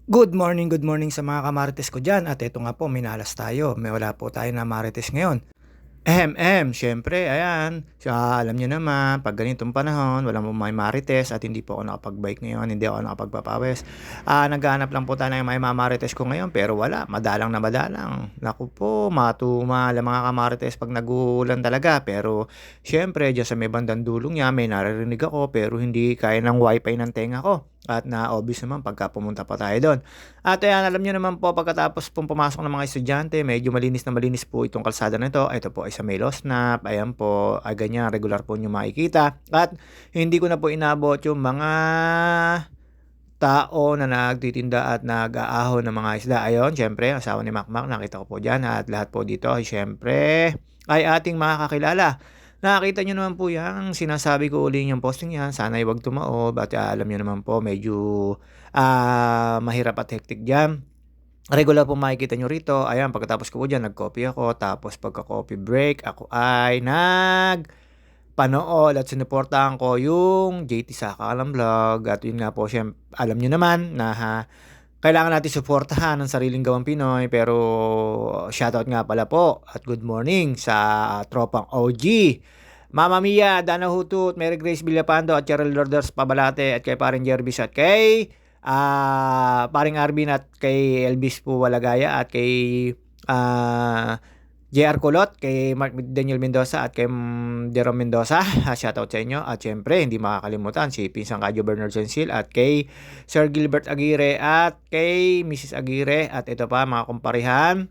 Good morning sa mga kamarites ko dyan. At ito nga po, minalas tayo. May wala po tayo na marites ngayon. Siyempre, ayan, alam niyo naman, pag ganitong panahon, walang may marites at hindi po ako nakapag-bike ngayon, hindi ako nakapagpapawis. Naghahanap lang po tayo ng may mamarites ko ngayon, pero wala, madalang na madalang. Naku po, matumal ang mga kamarites pag nag-uulan talaga. Pero, siyempre, dyan sa may bandang dulong niya, may naririnig ako, pero hindi kaya ng wifi ng tenga ko. At na-obvious naman pagka pumunta pa tayo doon. At ayan, alam niyo naman po pagkatapos pong pumasok ng mga estudyante, medyo malinis na malinis po itong kalsada na ito. Ito po ay sa may Losnap. Ayan po, ay ganyan, regular po nyo makikita. At hindi ko na po inabot yung mga tao na nagtitinda at nag-aahon ng mga isda. Ayun, syempre, asawa ni Makmak, nakita ko po dyan. At lahat po dito ay syempre ay ating mga kakilala. Nakita nyo naman po yan, sinasabi ko uli yung posting yan, sana huwag tumaob at alam nyo naman po medyo mahirap at hectic dyan. Regular po makikita nyo rito, ayan pagkatapos ko po dyan nag-copy ako, tapos pagka-coffee break ako ay panood at sinuportahan ko yung JT Sakalam Vlog at yun nga po syempre, alam nyo naman na kailangan natin suportahan ang sariling gawang Pinoy pero shoutout nga pala po at good morning sa tropang OG. Mama Mia, Dana Hutut, Mary Grace Villapando at Cheryl Lourdes Pabalate at kay paring Jervis at kay paring Arvin at kay Elvis po Walagaya at kay JR Kulot, kay Mark Daniel Mendoza at kay Jerome Mendoza. Shoutout sa inyo. At syempre, hindi makakalimutan si Pinsang Kadyo Bernard Sensil at kay Sir Gilbert Aguirre at kay Mrs. Aguirre. At ito pa, mga kumparihan.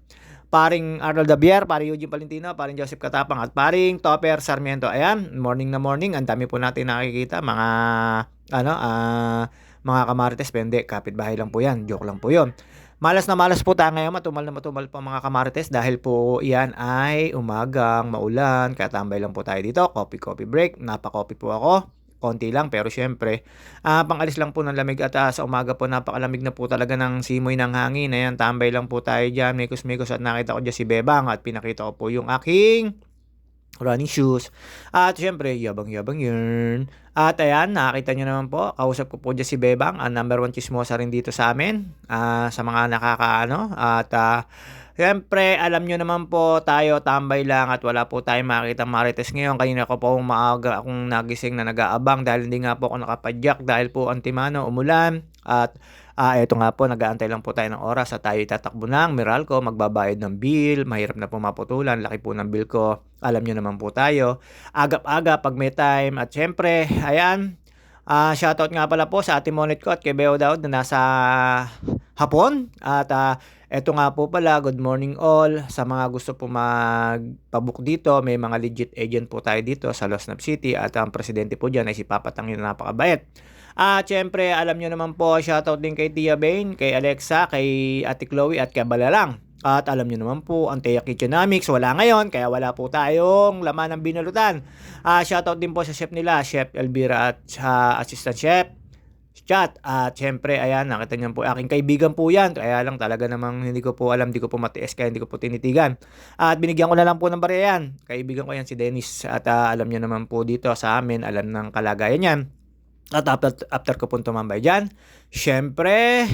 Paring Arnold Dabier, paring Eugene Palentino, paring Joseph Katapang at paring Topper Sarmiento. Ayan, morning na morning. Ang dami po natin nakikita. Mga kamarites, pende, kapitbahay lang po yan. Joke lang po yun. Malas na malas po tayo ngayon, matumal na matumal po mga kamarites dahil po iyan ay umagang maulan, katambay lang po tayo dito, coffee break, napa-coffee po ako, konti lang pero syempre, pangalis lang po ng lamig at sa umaga po napakalamig na po talaga ng simoy ng hangin, ayan, tambay lang po tayo dyan, mikos-mikos at nakita ko dyan si Bebang at pinakita ko po yung aking running shoes. At syempre, yabang-yabang yun. At ayan, nakita nyo naman po, kausap ko po dyan si Bebang, ang number one chismosa rin dito sa amin, sa mga nakakaano. At syempre, alam nyo naman po, tayo tambay lang at wala po tayong makikita marites ngayon. Kanina ko po maaga akong nagising na nag-aabang dahil hindi nga po ako nakapadyak dahil po antimano, umulan. At eto nga po, nag-aantay lang po tayo ng oras at tayo itatakbo ng Meralco, magbabayad ng bill, mahirap na po maputulan, laki po ng bill ko, alam nyo naman po tayo, agap-aga pag may time, at syempre, ayan, shoutout nga pala po sa Ate Monet ko at kay Beo Daud na nasa Hapon, at eto nga po pala, good morning all, sa mga gusto po magpabook dito, may mga legit agent po tayo dito sa Losnap City at ang presidente po dyan ay si Papa Tang, na napakabait. At syempre, alam nyo naman po, shoutout din kay Tia Bane, kay Alexa, kay Ate Chloe at kay Balalang. At alam nyo naman po, ang Tia Kitchenomics wala ngayon, kaya wala po tayong laman ng binalutan. Shoutout din po sa chef nila, Chef Elvira at Assistant Chef Chat. At syempre, ayan, nakita nyo po, aking kaibigan po yan. Kaya lang talaga namang hindi ko po alam, hindi ko po matiis, kaya hindi ko po tinitigan. At binigyan ko na lang po ng barya yan. Kaibigan ko yan si Dennis. At alam nyo naman po dito sa amin, alam ng kalagayan yan. At after ko pong tumambay dyan, syempre,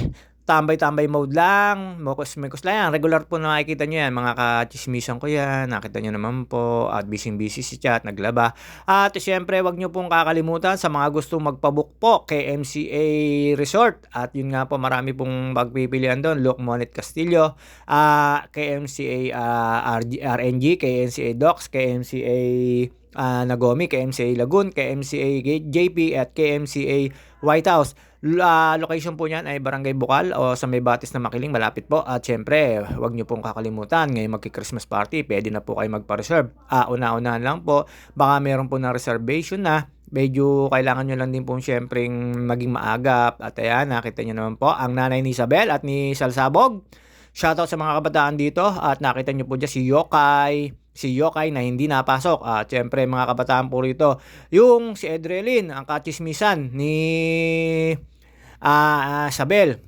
tambay-tambay mode lang, mukos-mukos lang yan. Regular po na makikita nyo yan, mga kachismisan ko yan, nakita nyo naman po, at busy-busy si chat, naglaba. At syempre, wag nyo pong kakalimutan sa mga gustong magpabook po kay MCA Resort. At yun nga po, marami pong magpipilian doon, Luke Monet Castillo, kay MCA RNG, kay MCA Docs, kay MCA Nagomi, KMCA Lagun, KMCA JP at KMCA White House. Location po niyan ay Barangay Bukal o sa may Batis na Makiling, malapit po. At syempre, huwag niyo pong kakalimutan, ngayon magki-Christmas party, pwede na po kayo magpa-reserve. Una-unahan lang po, baka meron po na reservation na. Medyo kailangan nyo lang din po syempre maging maagap. At ayan, nakita nyo naman po ang nanay ni Isabel at ni Salsabog. Shoutout sa mga kabataan dito at nakita nyo po dyan si Yokai na hindi napasok. At syempre mga kabataan po rito, yung si Edrelin, ang kachismisan ni Sabel.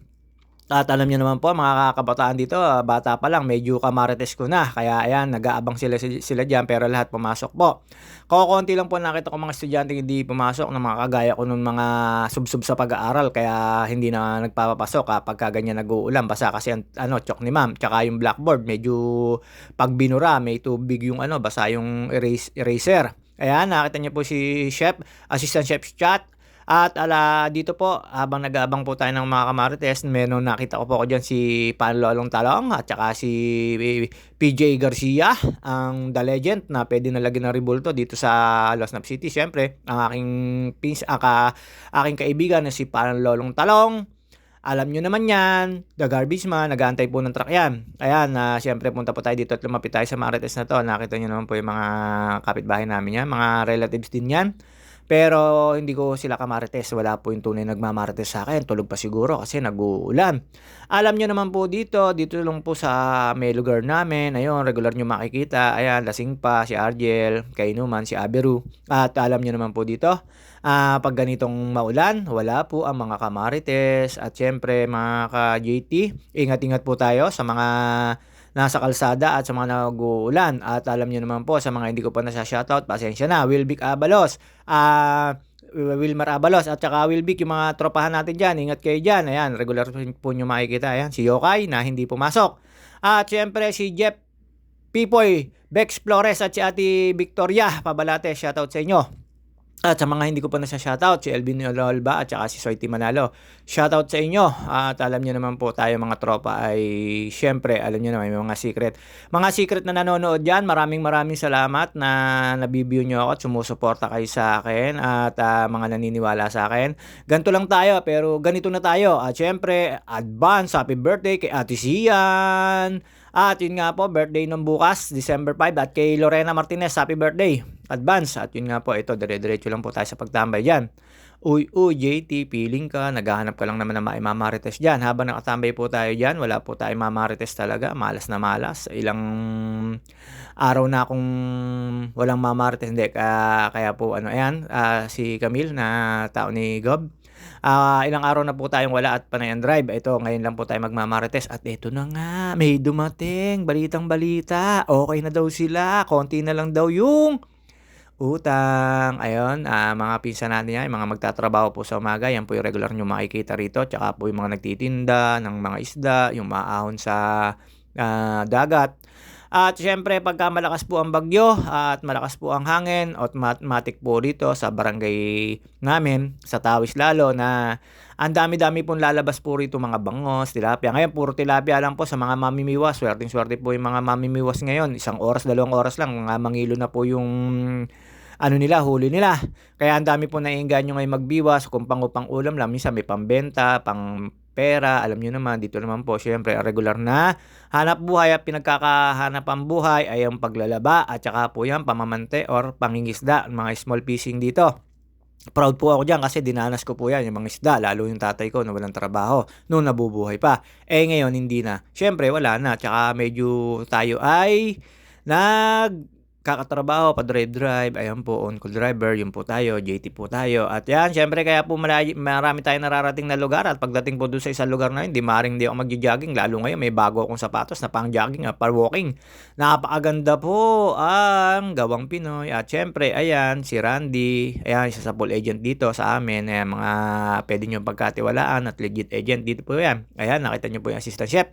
At alam niyo naman po mga kabataan dito, bata pa lang medyo kamarites ko na. Kaya ayan, nag-aabang sila diyan pero lahat pumasok po. Kokonti lang po nakita ko mga estudyanteng hindi pumasok na mga kagaya ko nung mga sub-sub sa pag-aaral kaya hindi na nagpapapasok kapagka ganyan nag-uulan. Basa kasi ang chok ni ma'am. Tsaka yung blackboard medyo pag binura may tubig yung basa yung eraser. Ayan, nakita niyo po si Chef, Assistant Chef Chat. At dito po habang nag-aabang po tayo ng mga kamarites, meron nakita ko po ako diyan si Panlolong Talong at saka si PJ Garcia, ang The Legend na pwede na lagyan ng rebulto dito sa Losnap City. Siyempre, ang aking kaibigan na si Panlolong Talong. Alam nyo naman yan, the garbage man, nag-aantay po ng truck yan. Ayan, siyempre punta po tayo dito at lumapit tayo sa Marites na to. Nakita nyo naman po yung mga kapitbahay namin yan, mga relatives din yan. Pero hindi ko sila kamarites, wala po yung tunay nagmamarites sa akin. Tulog pa siguro kasi nag-uulan. Alam nyo naman po dito lang po sa may lugar namin. Ayun, regular nyo makikita. Ayan, lasing pa, si Argel, Kainuman, si Aberu. At alam nyo naman po dito, pag ganitong maulan, wala po ang mga kamarites. At syempre mga ka-JT, ingat-ingat po tayo sa mga nasa kalsada at sa mga nag-uulan. At alam niyo naman po, sa mga hindi ko pa nasa-shoutout, pasensya na. Wilvic Abalos, Wilmar Abalos, at saka Wilvic, yung mga tropahan natin dyan. Ingat kayo dyan. Ayan, regular po nyo makikita. Ayan, si Yokai na hindi pumasok. At syempre si Jeff Pipoy, Bex Flores at si Ate Victoria Pabalate. Shoutout sa inyo. At sa mga hindi ko pa nasa-shoutout, si Elvin Olba at saka si Soiti Manalo. Shoutout sa inyo. At alam niyo naman po tayo mga tropa ay syempre, alam niyo naman may mga secret. Mga secret na nanonood diyan, maraming salamat na nabibigyan niyo ako at sumusuporta kayo sa akin at mga naniniwala sa akin. Ganito lang tayo pero ganito na tayo. At syempre, advance happy birthday kay Ate Sian. At yun nga po, birthday nung bukas, December 5. At kay Lorena Martinez, happy birthday. Advance. At yun nga po, ito, dire-diretso lang po tayo sa pagtambay dyan. Uy, JT, feeling ka, naghahanap ka lang naman ng mamarites dyan. Habang nakatambay po tayo dyan, wala po tayo mamarites talaga. Malas na malas. Ilang araw na akong walang mamarites. Hindi, kaya po, si Camille na tao ni Gob. Ilang araw na po tayong wala at panay ang drive. Ito, ngayon lang po tayo magmamarites. At ito na nga, may dumating. Balitang balita. Okay na daw sila. Konti na lang daw yung utang. Ayun, mga pinsan natin yan, mga magtatrabaho po sa umaga. Yan po yung regular nyo makikita rito. Tsaka po yung mga nagtitinda ng mga isda, yung maahon sa dagat. At syempre pagka malakas po ang bagyo at malakas po ang hangin, automatic po dito sa barangay namin, sa Tawis lalo, na ang dami-dami pong lalabas po rito mga bangos, tilapia. Ngayon puro tilapia lang po sa mga mamimiwas. Swerteng-swerte po yung mga mamimiwas ngayon. 1 oras, 2 oras lang, mga mangilo na po yung huli nila. Kaya ang dami po naiengganyo ngayon magbiwas, kung pang-upang ulam lang, minsan may pambenta, pang pera, alam nyo naman, dito naman po, syempre, regular na hanap buhay at pinagkakahanap ang buhay ay ang paglalaba at saka po yan, pamamante or pangingisda, mga small fishing dito. Proud po ako dyan kasi dinanas ko po yan, yung mga isda, lalo yung tatay ko na walang trabaho, noong nabubuhay pa. Ngayon, hindi na. Syempre, wala na. Tsaka medyo tayo ay kakatrabaho, pa-drive, ayan po, on-call driver, yun po tayo, JT po tayo. At yan, syempre, kaya po marami tayong nararating na lugar at pagdating po doon sa isang lugar na yun, di ako magja-jogging, lalo ngayon, may bago akong sapatos na pang-jogging at par-walking. Napakaganda po ang gawang Pinoy. At syempre, ayan, si Randy, ayan, isa sa pool agent dito sa amin, ayan, mga pwede nyo pagkatiwalaan at legit agent dito po yan. Ayan, nakita nyo po yung assistant chef.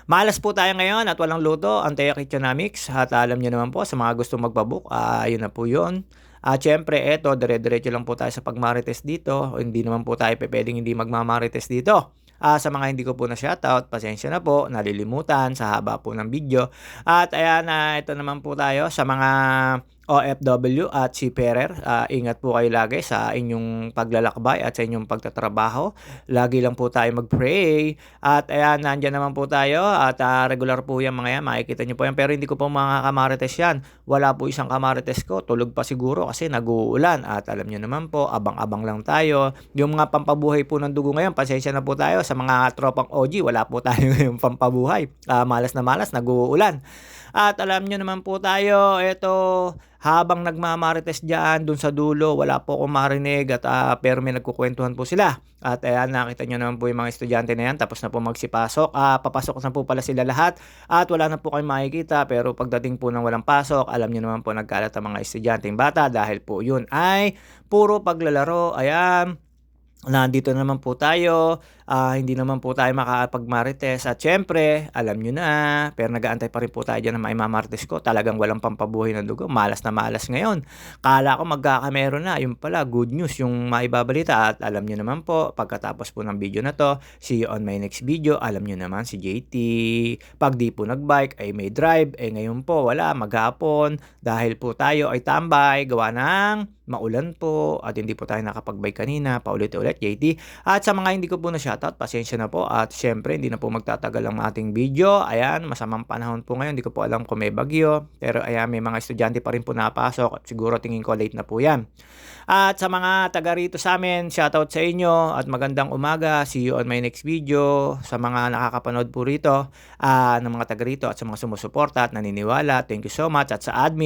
Malas po tayo ngayon at walang luto, ang Teya Kitchenomics, at alam nyo naman po, sa mga gusto magpabook, yun na po yun. At syempre, eto, dire-diretso lang po tayo sa pagmarites dito. Hindi naman po tayo pwedeng hindi magmamarites dito. Sa mga hindi ko po na shoutout, pasensya na po, nalilimutan sa haba po ng video. At ayan, ito naman po tayo sa mga OFW at seafarer. Ingat po kayo lagi sa inyong paglalakbay at sa inyong pagtatrabaho. Lagi lang po tayo mag-pray. At ayan, nandyan naman po tayo at regular po yan mga yan. Makikita nyo po yan. Pero hindi ko po mga kamarites yan. Wala po isang kamarites ko. Tulog pa siguro kasi nag-uulan. At alam nyo naman po, abang-abang lang tayo. Yung mga pampabuhay po ng dugo ngayon, pasensya na po tayo. Sa mga tropang OG, wala po tayo ngayong pampabuhay. Malas na malas, nag-uulan. At alam niyo naman po tayo, eto habang nagmamarites diyan dun sa dulo wala po akong marinig at, pero may nagkukuwentuhan po sila. At ayan nakita niyo naman po yung mga estudyante na yan tapos na po magsipasok, papasok na po pala sila lahat at wala na po kayong makikita. Pero pagdating po ng walang pasok, alam niyo naman po nagkalat ang mga estudyanteng bata dahil po yun ay puro paglalaro, ayan. Nandito naman po tayo, hindi naman po tayo makakapag-marites at siyempre alam niyo na, pero nag-aantay pa rin po tayo diyan ng maimamarites ko. Talagang walang pampabuhay ng dugo, malas na malas ngayon. Akala ko magkakameron na, yun pala good news yung maibabalita at alam niyo naman po pagkatapos po ng video na 'to, see you on my next video. Alam niyo naman si JT, 'pag 'di po nag-bike ay may drive, ngayon po wala, maghapon dahil po tayo ay tambay gawa ng maulan po at hindi po tayo nakapag-bike kanina, paulit-ulit JT. At sa mga hindi ko po na-shoutout, pasensya na po at siyempre hindi na po magtatagal ang ating video. Ayan, masamang panahon po ngayon, hindi ko po alam kung may bagyo, pero ayan, may mga estudyante pa rin po napasok at siguro tingin ko late na po yan. At sa mga taga rito sa amin, shoutout sa inyo at magandang umaga. See you on my next video. Sa mga nakakapanood po rito, ng mga taga rito at sa mga sumusuporta at naniniwala, thank you so much. At sa admin,